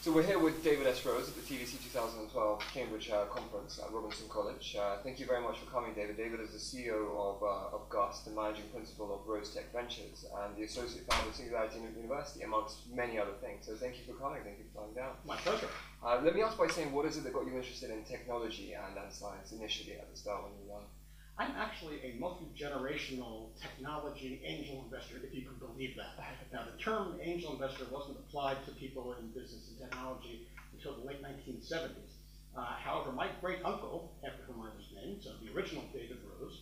So we're here with David S. Rose at the TVC 2012 Cambridge conference at Robinson College. Thank you very much for coming, David. David is the CEO of GUST, the managing principal of Rose Tech Ventures, and the associate founder of Singularity University, amongst many other things. So thank you for coming. Thank you for coming down. My pleasure. Let me ask by saying, what is it that got you interested in technology and science initially at the start when you were young? I'm actually a multi-generational technology angel investor, if you can believe that. Now, the term angel investor wasn't applied to people in business and technology until the late 1970s. However, my great uncle, after whom I was named, so the original David Rose,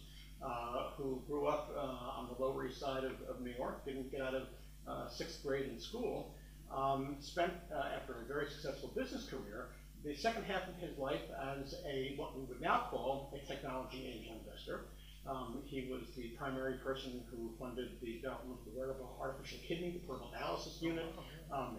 who grew up on the Lower East Side of New York, didn't get out of 6th grade in school, spent, after a very successful business career, the second half of his life as what we would now call a technology angel investor. He was the primary person who funded the development of the wearable artificial kidney, the portable dialysis unit.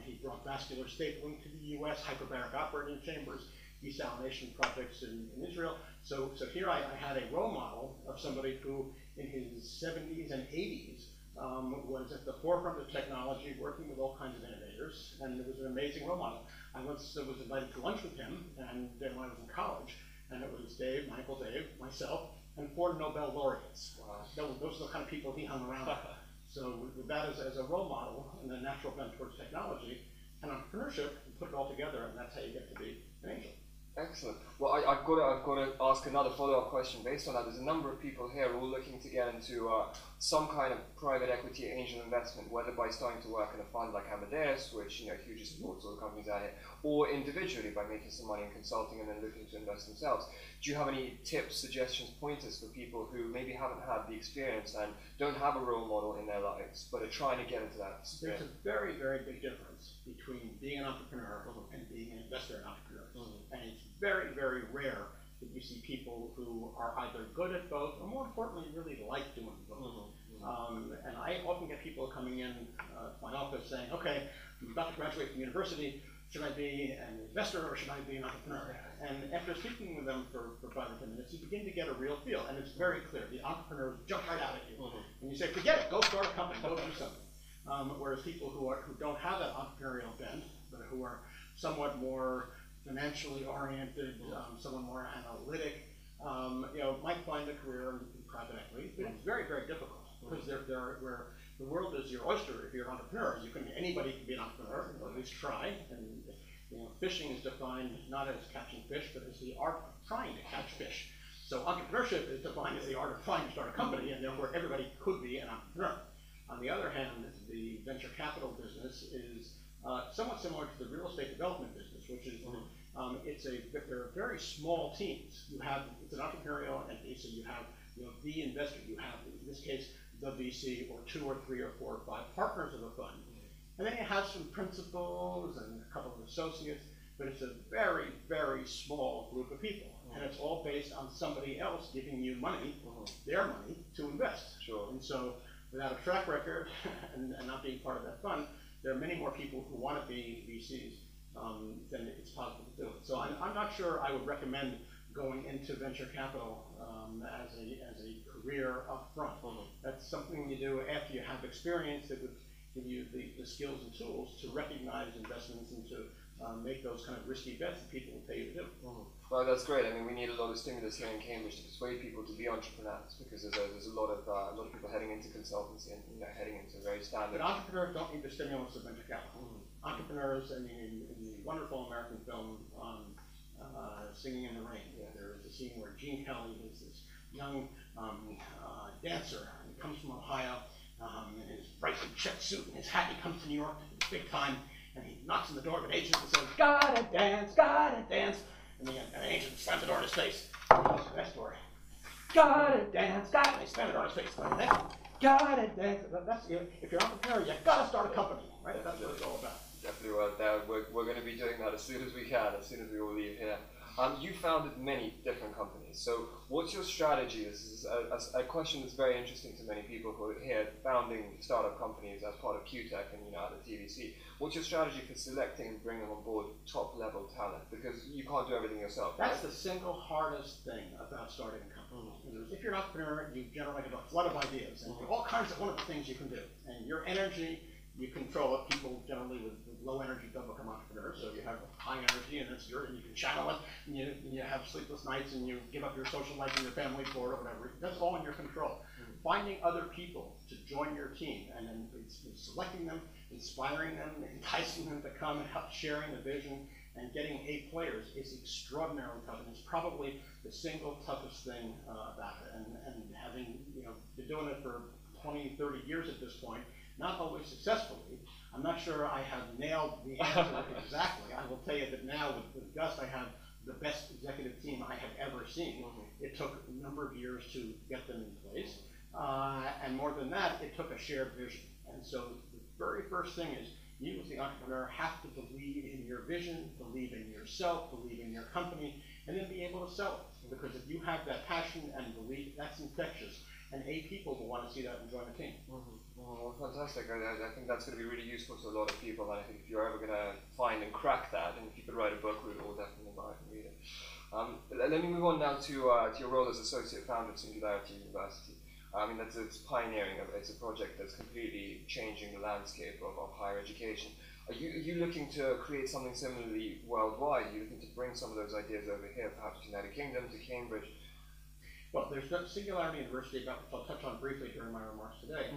He brought vascular stapling to the US, hyperbaric operating chambers, desalination projects in Israel. So here I had a role model of somebody who, in his 70s and 80s, was at the forefront of technology, working with all kinds of innovators, and it was an amazing role model. I once was invited to lunch with him, and when I was in college, and it was Dave, my Uncle Dave, myself, and 4 Nobel laureates. Wow. Those are the kind of people he hung around with. So with that as a role model and a natural bent towards technology and entrepreneurship, you put it all together, and that's how you get to be an angel. Excellent. Well, I've got to ask another follow-up question based on that. There's a number of people here all looking to get into some kind of private equity angel investment, whether by starting to work in a fund like Amadeus, which hugely supports all the companies out here, or individually by making some money in consulting and then looking to invest themselves. Do you have any tips, suggestions, pointers for people who maybe haven't had the experience and don't have a role model in their lives, but are trying to get into that sphere? There's a very, very big difference between being an entrepreneur and being an investor in entrepreneurs. And it's very, very rare that you see people who are either good at both, or more importantly, really like doing both. And I often get people coming in to my office saying, okay, I'm about to graduate from university, should I be an investor or should I be an entrepreneur? And after speaking with them for 5 or 10 minutes, you begin to get a real feel, and it's very clear. The entrepreneurs jump right out at you. And you say, forget it, go start a company, go do something. Whereas people who don't have that entrepreneurial bent, but who are somewhat more financially oriented, somewhat more analytic, might find a career in private equity, but it's very, very difficult because where the world is your oyster. If you're an entrepreneur, anybody can be an entrepreneur, or at least try. And fishing is defined not as catching fish, but as the art of trying to catch fish. So entrepreneurship is defined as the art of trying to start a company, and therefore everybody could be an entrepreneur. On the other hand, the venture capital business is somewhat similar to the real estate development business, which is they're very small teams. It's an entrepreneurial entity, so you have the investor, you have in this case the VC, or 2 or 3 or 4 or 5 partners of a fund, and then you have some principals and a couple of associates, but it's a very, very small group of people, and it's all based on somebody else giving you money, their money, to invest. Sure. And so, without a track record and not being part of that fund, there are many more people who want to be VCs then it's possible to do it. So I'm not sure I would recommend going into venture capital as a career up front. That's something you do after you have experience that would give you the skills and tools to recognize investments and to make those kind of risky bets that people will pay you to do. Well, that's great. I mean, we need a lot of stimulus here in Cambridge to persuade people to be entrepreneurs, because there's a lot of people heading into consultancy and heading into very standard. But entrepreneurs don't need the stimulus of venture capital. Entrepreneurs, I mean, in the wonderful American film Singing in the Rain, there is a scene where Gene Kelly is this young dancer, and he comes from Ohio in his bright check suit and his hat. He comes to New York, big time, and he knocks on the door of an agent and says, gotta dance, gotta dance. And the agent slams the door in his face. And he goes to the next door. Gotta dance, gotta. They slam the door in his face. Gotta dance. If you're an entrepreneur, you gotta start a company, right? That's what it's all about. Definitely, we're going to be doing that as soon as we can, as soon as we all leave here. You founded many different companies. So what's your strategy? This is a question that's very interesting to many people who are here founding startup companies as part of CUTEC and at the TVC. What's your strategy for selecting and bringing on board top-level talent? Because you can't do everything yourself. That's the single hardest thing about starting a company. If you're an entrepreneur, you generally have a flood of ideas and all kinds of wonderful things you can do. And your energy You control it. People generally with low energy don't become entrepreneurs. So you have high energy, and it's yours, and you can channel it. And you have sleepless nights, and you give up your social life and your family for it, or whatever. That's all in your control. Finding other people to join your team, and then selecting them, inspiring them, enticing them to come and help sharing the vision, and getting A players is extraordinarily tough, and it's probably the single toughest thing about it. And having been doing it for 20, 30 years at this point, not always successfully. I'm not sure I have nailed the answer exactly. I will tell you that now with Gus, I have the best executive team I have ever seen. It took a number of years to get them in place. And more than that, it took a shared vision. And so the very first thing is you as the entrepreneur have to believe in your vision, believe in yourself, believe in your company, and then be able to sell it. Because if you have that passion and belief, that's infectious. And A people will want to see that and join the team. Well, fantastic. I think that's going to be really useful to a lot of people. And I think if you're ever going to find and crack that, and if you could write a book, we would all definitely buy it and read it. Let me move on now to your role as associate founder at Singularity University. I mean, it's pioneering. It's a project that's completely changing the landscape of higher education. Are you looking to create something similarly worldwide? Are you looking to bring some of those ideas over here, perhaps to the United Kingdom, to Cambridge? Well, there's Singularity University, which I'll touch on briefly during my remarks today,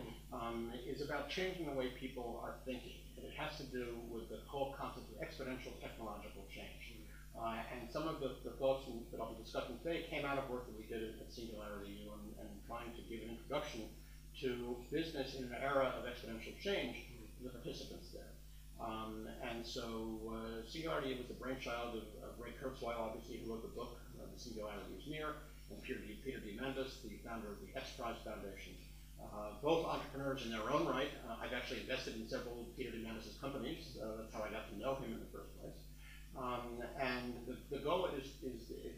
is about changing the way people are thinking. And it has to do with the whole concept of exponential technological change. And some of the thoughts that I'll be discussing today came out of work that we did at Singularity U and trying to give an introduction to business in an era of exponential change to the participants there. And so Singularity was the brainchild of Ray Kurzweil, obviously, who wrote the book, The Singularity is Near, and Peter Diamandis, the founder of the X Prize Foundation. Both entrepreneurs in their own right. I've actually invested in several of Peter Diamandis' companies. That's how I got to know him in the first place. And the goal is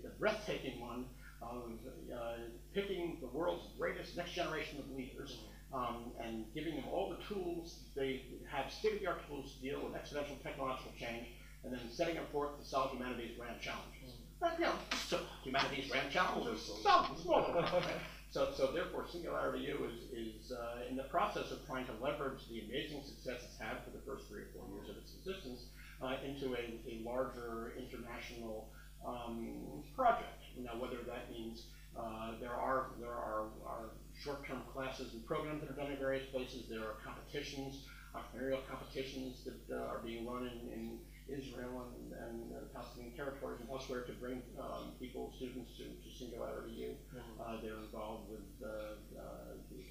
the breathtaking one of picking the world's greatest next generation of leaders and giving them all the tools. They have state-of-the-art tools to deal with exponential technological change, and then setting them forth to solve humanity's grand challenges. But, so humanity's grand challenges, some smaller. So therefore, Singularity U is in the process of trying to leverage the amazing success it's had for the first 3 or 4 years of its existence into a larger international project. Now, whether that means there are short-term classes and programs that are done in various places. There are competitions, entrepreneurial competitions that are being run in Israel and the Palestinian territories and elsewhere to bring students to Singularity U. They're involved with the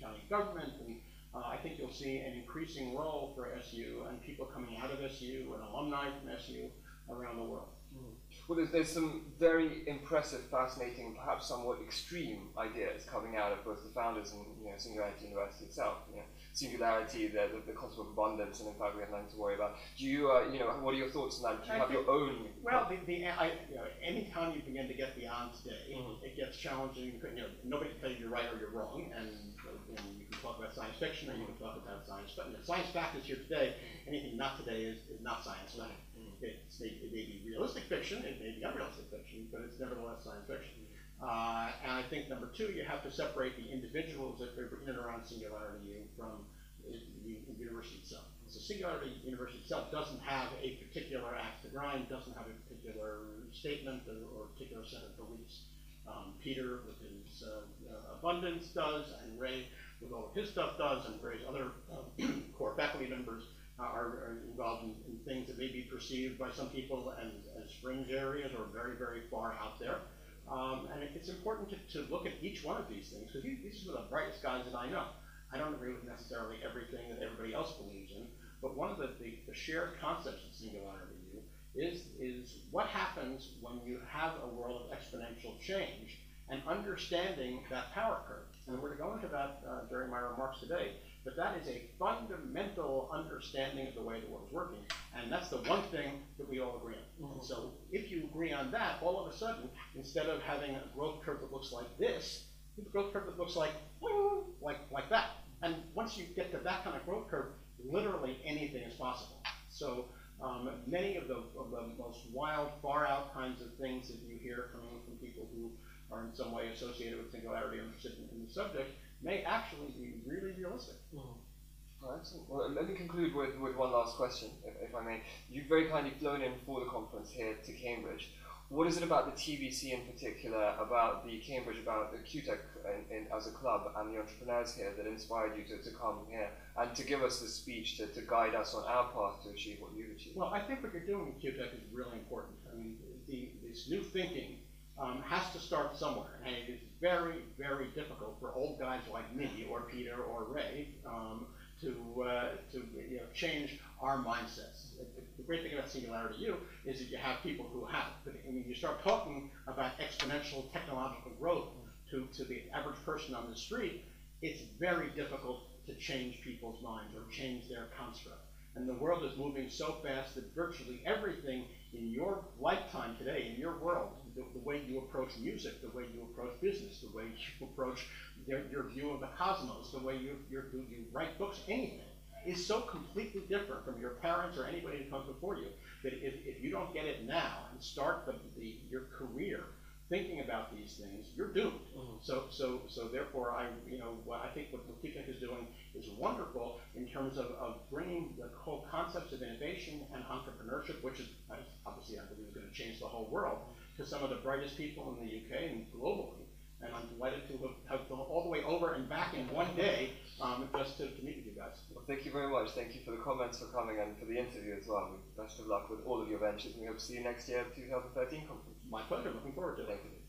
county government, and I think you'll see an increasing role for SU and people coming out of SU and alumni from SU around the world. Well, there's some very impressive, fascinating, perhaps somewhat extreme ideas coming out of both the founders and Singularity University itself. Singularity, the concept of abundance, and in fact we have nothing to worry about. Do you, what are your thoughts on that? Do you have your own? Well, any time you begin to get beyond today, it gets challenging. Nobody can tell you you're right or you're wrong, and you can talk about science fiction or you can talk about science. But science fact is here today. Anything not today is not science fact. It may be realistic fiction, it may be unrealistic fiction, but it's nevertheless science fiction. And I think number 2, you have to separate the individuals that are in and around Singularity U from the university itself. So Singularity University itself doesn't have a particular axe to grind, doesn't have a particular statement or a particular set of beliefs. Peter with his abundance does, and Ray with all of his stuff does, and Ray's other core faculty members are involved in things that may be perceived by some people as fringe areas or very, very far out there. And it's important to look at each one of these things, because these are the brightest guys that I know. I don't agree with necessarily everything that everybody else believes in, but one of the shared concepts of Singularity U is what happens when you have a world of exponential change and understanding that power curve. And we're going to go into that during my remarks today. But that is a fundamental understanding of the way the world is working, and that's the one thing that we all agree on. And so if you agree on that, all of a sudden, instead of having a growth curve that looks like this, you have a growth curve that looks like that. And once you get to that kind of growth curve, literally anything is possible. So many of the most wild, far out kinds of things that you hear coming from people who are in some way associated with Singularity or interested in the subject may actually be really realistic. Excellent. Well, let me conclude with one last question, if I may. You've very kindly flown in for the conference here to Cambridge. What is it about the TVC in particular, about the Cambridge, about the CUTEC as a club and the entrepreneurs here that inspired you to come here and to give us this speech to guide us on our path to achieve what you've achieved? Well, I think what you're doing in CUTEC is really important. I mean, this new thinking has to start somewhere, and it is very, very difficult for old guys like me or Peter or Ray to change our mindsets. The great thing about Singularity U is that you have people who have it. But when you start talking about exponential technological growth to the average person on the street, it's very difficult to change people's minds or change their construct. And the world is moving so fast that virtually everything in your lifetime today, in your world, the way you approach music, the way you approach business, the way you approach your view of the cosmos, the way you write books, anything, is so completely different from your parents or anybody who comes before you that if you don't get it now and start your career thinking about these things, you're doomed. So therefore, I think what CUTEC is doing is wonderful in terms of bringing the whole concepts of innovation and entrepreneurship, which is obviously I believe is going to change the whole world, to some of the brightest people in the UK and globally. And I'm delighted to have gone all the way over and back in one day just to meet with you guys. Well, thank you very much. Thank you for the comments, for coming, and for the interview as well. Best of luck with all of your ventures, and we hope to see you next year at the 2013 conference. My pleasure. Looking forward to it. Thank you.